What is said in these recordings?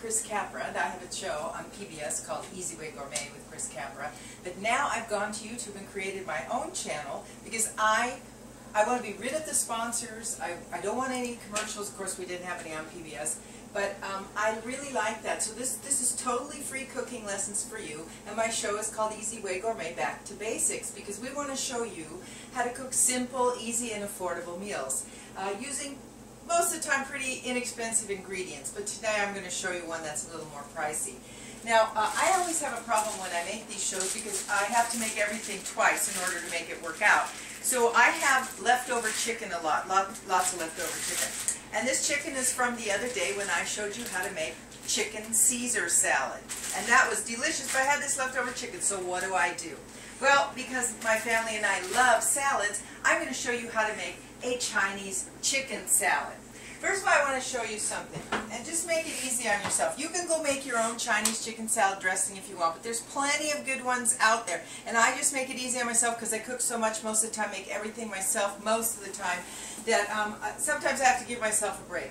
Chris Capra, and I have a show on PBS called Easy Way Gourmet with Chris Capra. But now I've gone to YouTube and created my own channel because I want to be rid of the sponsors. I don't want any commercials. Of course, we didn't have any on PBS. But I really like that. So this is totally free cooking lessons for you. And my show is called Easy Way Gourmet Back to Basics because we want to show you how to cook simple, easy, and affordable meals using most of the time pretty inexpensive ingredients. But today I'm going to show you one that's a little more pricey. Now, I always have a problem when I make these shows because I have to make everything twice in order to make it work out. So I have leftover chicken a lot, lots of leftover chicken. And this chicken is from the other day when I showed you how to make chicken Caesar salad. And that was delicious, but I had this leftover chicken, so what do I do? Well, because my family and I love salads, I'm going to show you how to make a Chinese chicken salad. First of all, I want to show you something, and just make it easy on yourself. You can go make your own Chinese chicken salad dressing if you want, but there's plenty of good ones out there. And I just make it easy on myself because I cook so much most of the time, make everything myself most of the time, that sometimes I have to give myself a break.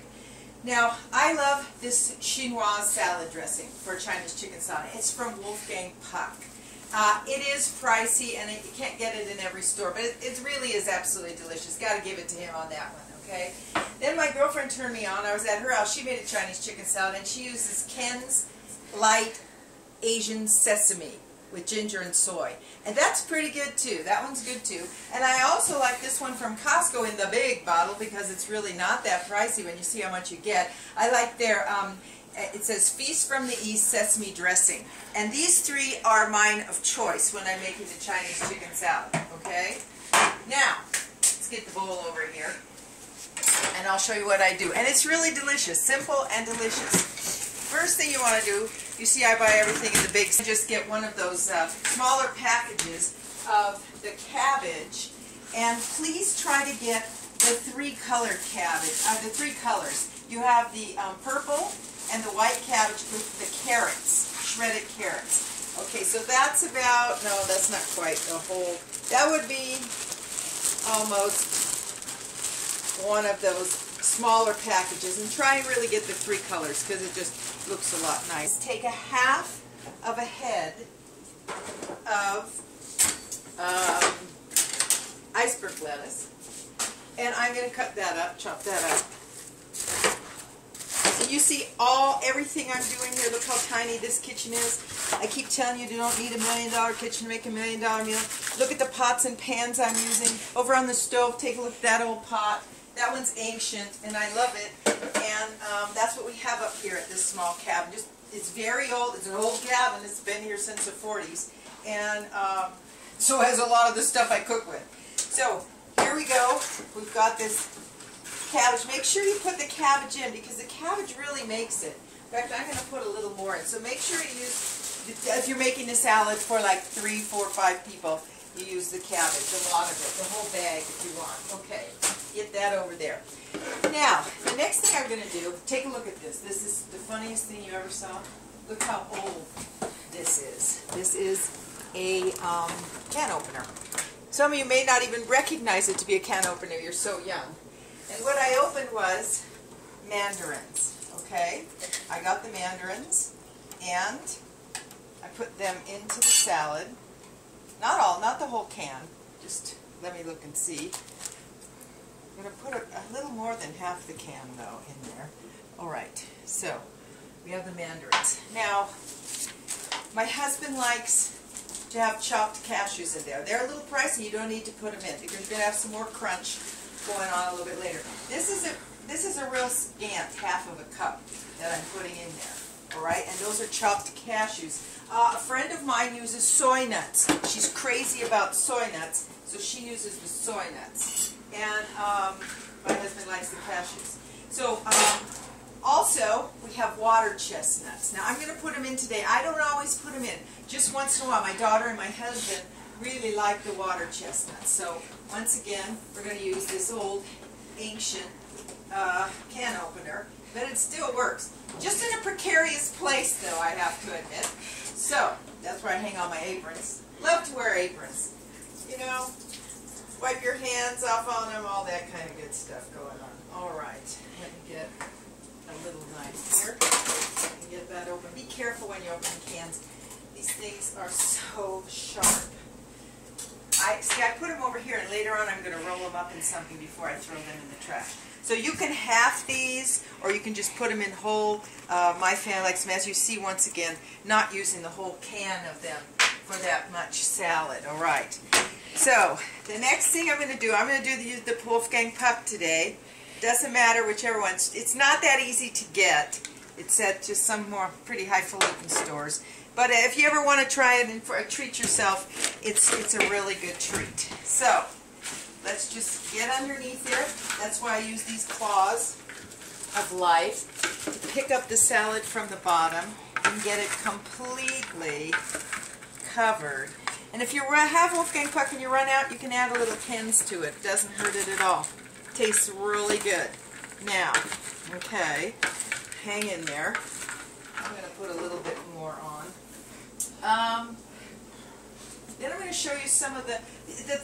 Now, I love this chinoise salad dressing for Chinese chicken salad. It's from Wolfgang Puck. It is pricey, and you can't get it in every store, but it really is absolutely delicious. Got to give it to him on that one, okay? Then my girlfriend turned me on. I was at her house. She made a Chinese chicken salad, and she uses Ken's Light Asian Sesame with ginger and soy. And that's pretty good, too. That one's good, too. And I also like this one from Costco in the big bottle because it's really not that pricey when you see how much you get. I like their... it says Feast from the East Sesame Dressing. And these three are mine of choice when I'm making the Chinese chicken salad, okay? Now, let's get the bowl over here, and I'll show you what I do. And it's really delicious, simple and delicious. First thing you want to do, you see I buy everything in the big, just get one of those smaller packages of the cabbage, and please try to get the three-colored cabbage, the three colors. You have the purple, and the white cabbage with the carrots, shredded carrots. Okay, so that's about, no, that's not quite the whole, that would be almost one of those smaller packages. And try and really get the three colors because it just looks a lot nice. Take a half of a head of iceberg lettuce, and I'm going to cut that up, chop that up. You see everything I'm doing here. Look how tiny this kitchen is. I keep telling you don't need $1 million kitchen to make $1 million meal. Look at the pots and pans I'm using. Over on the stove, take a look at that old pot. That one's ancient, and I love it. And that's what we have up here at this small cabin. It's very old. It's an old cabin. It's been here since the 40s. And so has a lot of the stuff I cook with. So here we go. We've got this cabbage. Make sure you put the cabbage in because the cabbage really makes it. In fact, I'm going to put a little more in. So make sure you use, if you're making a salad for like 3, 4, 5 people, you use the cabbage, a lot of it, the whole bag if you want. Okay, get that over there. Now, the next thing I'm going to do, take a look at this. This is the funniest thing you ever saw. Look how old this is. This is a can opener. Some of you may not even recognize it to be a can opener. You're so young. And what I opened was mandarins, okay? I got the mandarins, and I put them into the salad. Not all, not the whole can. Just let me look and see. I'm going to put a little more than half the can, though, in there. All right, so we have the mandarins. Now, my husband likes to have chopped cashews in there. They're a little pricey. You don't need to put them in because you're going to have some more crunch going on a little bit later. This is a real scant half of a cup that I'm putting in there. All right, and those are chopped cashews. A friend of mine uses soy nuts. She's crazy about soy nuts, so she uses the soy nuts. And my husband likes the cashews. So also we have water chestnuts. Now I'm going to put them in today. I don't always put them in. Just once in a while. My daughter and my husband really like the water chestnuts. So once again, we're going to use this old ancient can opener, but it still works. Just in a precarious place, though, I have to admit. So that's where I hang on my aprons. Love to wear aprons. You know, wipe your hands off on them, all that kind of good stuff going on. All right, let me get a little knife here. Get careful when you open cans. These things are so sharp. I put them over here, and later on I'm going to roll them up in something before I throw them in the trash. So you can half these, or you can just put them in whole. My family likes them, as you see once again, not using the whole can of them for that much salad. All right. So the next thing I'm going to do the Wolfgang Puck today. Doesn't matter whichever one. It's not that easy to get. It's at just some more pretty highfalutin stores. But if you ever want to try it and treat yourself, it's a really good treat. So let's just get underneath here. That's why I use these claws of life to pick up the salad from the bottom and get it completely covered. And if you have Wolfgang Puck and you run out, you can add a little pins to it. It doesn't hurt it at all. Tastes really good. Now, okay, hang in there. I'm going to put a little bit more on. Then I'm going to show you some of the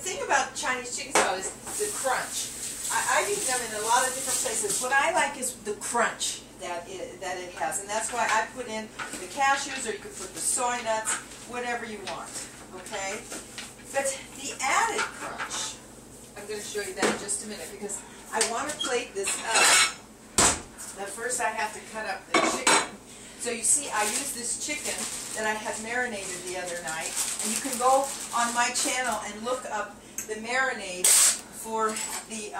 thing about Chinese chicken salad is the crunch. I use them in a lot of different places. What I like is the crunch that it has, and that's why I put in the cashews, or you could put the soy nuts, whatever you want. Okay, but the added crunch, I'm going to show you that in just a minute because I want to plate this up. But first I have to cut up the chicken. So you see, I use this chicken that I had marinated the other night, and you can go on my channel and look up the marinade for the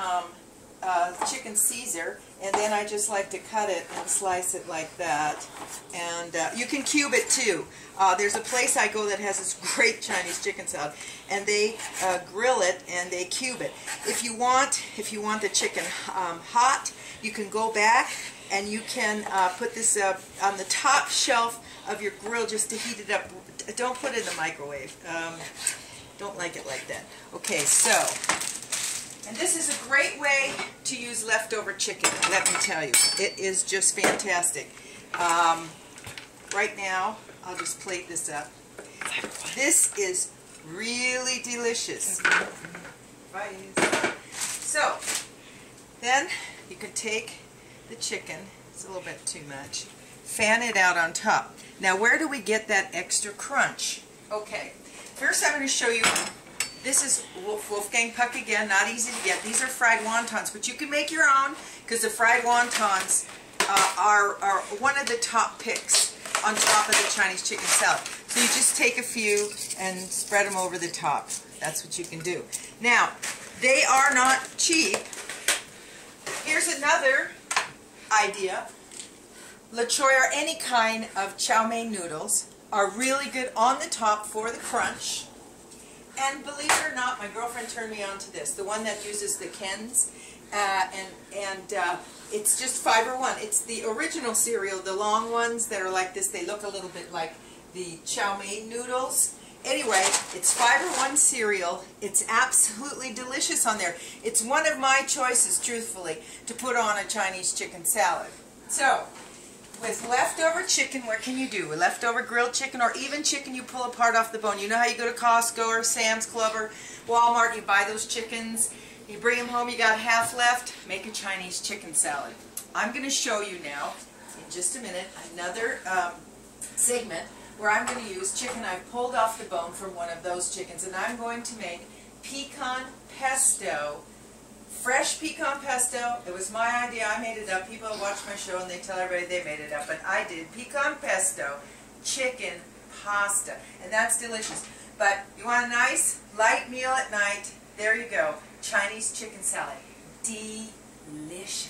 chicken Caesar, and then I just like to cut it and slice it like that. And you can cube it too. There's a place I go that has this great Chinese chicken salad, and they grill it and they cube it. If you want the chicken hot, you can go back and you can put this on the top shelf of your grill just to heat it up. Don't put it in the microwave. Don't like it like that. Okay, so, and this is a great way to use leftover chicken, let me tell you. It is just fantastic. Right now, I'll just plate this up. This is really delicious. So, then you can take the chicken, it's a little bit too much, fan it out on top. Now where do we get that extra crunch? Okay, first I'm going to show you, this is Wolfgang Puck again, not easy to get. These are fried wontons, but you can make your own because the fried wontons are one of the top picks on top of the Chinese chicken salad. So you just take a few and spread them over the top. That's what you can do. Now, they are not cheap. Here's another idea. La choy or any kind of chow mein noodles are really good on the top for the crunch. And believe it or not, my girlfriend turned me on to this, the one that uses the Kens, it's just Fiber One. It's the original cereal, the long ones that are like this. They look a little bit like the chow mein noodles. Anyway, it's Fiber One cereal. It's absolutely delicious on there. It's one of my choices, truthfully, to put on a Chinese chicken salad. So, with leftover chicken, what can you do? With leftover grilled chicken, or even chicken you pull apart off the bone. You know how you go to Costco or Sam's Club or Walmart, you buy those chickens, you bring them home, you got half left, make a Chinese chicken salad. I'm going to show you now, in just a minute, another segment where I'm going to use chicken I've pulled off the bone from one of those chickens, and I'm going to make pecan pesto. Fresh pecan pesto. It was my idea. I made it up. People watch my show and they tell everybody they made it up, but I did. Pecan pesto, chicken pasta, and that's delicious. But you want a nice light meal at night, there you go. Chinese chicken salad. Delicious.